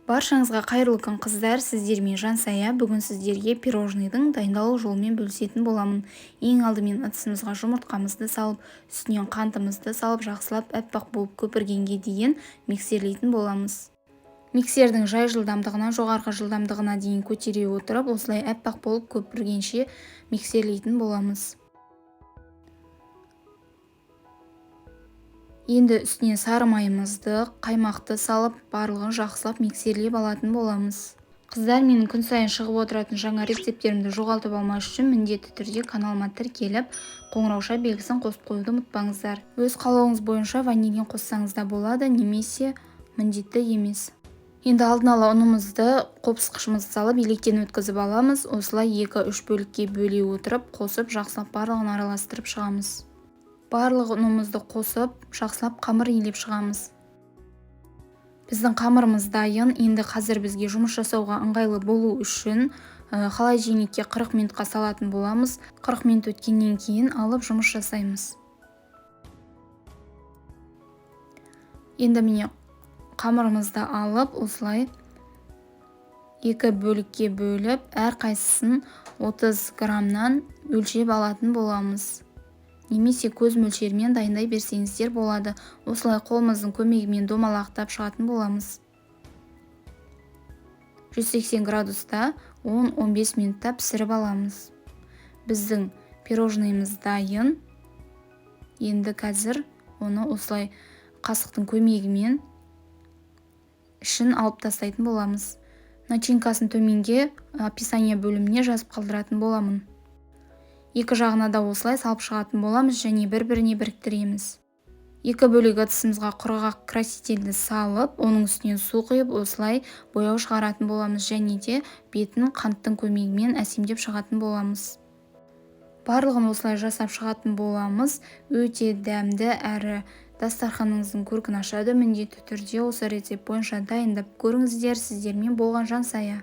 Баршаңызға қайырлы күн қыздар, сіздермен Жансая. Бүгін сіздерге пирожныйдың дайындалу жолымен бөлісетін боламын. Ең алдымен ыдысымызға жұмыртқамызды салып, үстінен қантымызды салып, жақсылап әппақ болып көпіргенге дейін миксерлейтін боламыз. Миксердің жай жылдамдығынан жоғарғы жылдамдығына дейін көтере отырып, осылай әппақ болып көпіргенше миксерлейтін боламыз. Енді үстіне сары майымызды, қаймақты салып, барлығын жақсылап миксерлеп алатын боламыз. Қыздар, менің күн сайын шығып отыратын жаңа рецепттерімді жоғалтып алмас үшін міндетті түрде каналыма тіркеліп, қоңырауша белгісін қосып қоюды ұмытпаңыздар. Өз қалауыңыз бойынша ванилин қоссаңыз да болады, немесе міндетті емес. Енді алдын ала ұнымызды қопсықышымызды салып, електен өткізіп аламыз. Осылай 2-3 бөлікке бөле отырып, қосып, жақсылап барлығын араластырып шығамыз. Барлық ұнымызды қосып, жақсылап қамыр илеп шығамыз. Біздің қамырымыз дайын. Енді қазір бізге жұмыс жасауға ыңғайлы болу үшін холодильникке 40 минутқа салатын боламыз. 40 минут өткеннен кейін алып жұмыс жасаймыз. Енді міне қамырымызды алып, осылай 2 бөлікке бөліп, әр қайсысын 30 граммнан өлшеп алатын боламыз. Немесе көз мөлшерімен дайындай берсеңіздер болады. Осылай қолымыздың көмегімен домалақтап шығатын боламыз. 180 градуста 10-15 минутта пісіріп аламыз. Біздің пирожныйымыз дайын. Енді қазір оны осылай қасықтың көмегімен ішін алып тастайтын боламыз. Начинкасын төменге описание бөліміне жазып қалдыратын боламын. Екі жағына да осылай салып шығатын боламыз және бір-біріне біріктіреміз. 2 бөлек ыдысымызға құрғақ красительді салып, оның үстінен су құйып, осылай бояу шығаратын боламыз және де бетін қанттың көмегімен әсемдеп шығатын боламыз. Барлығын осылай жасап шығатын боламыз. Өте дәмді әрі дастарханыңыздың көркін ашады. Міндетті түрде осы рецепт бойынша дайындап көріңіздер. Сіздермен болған Жансая.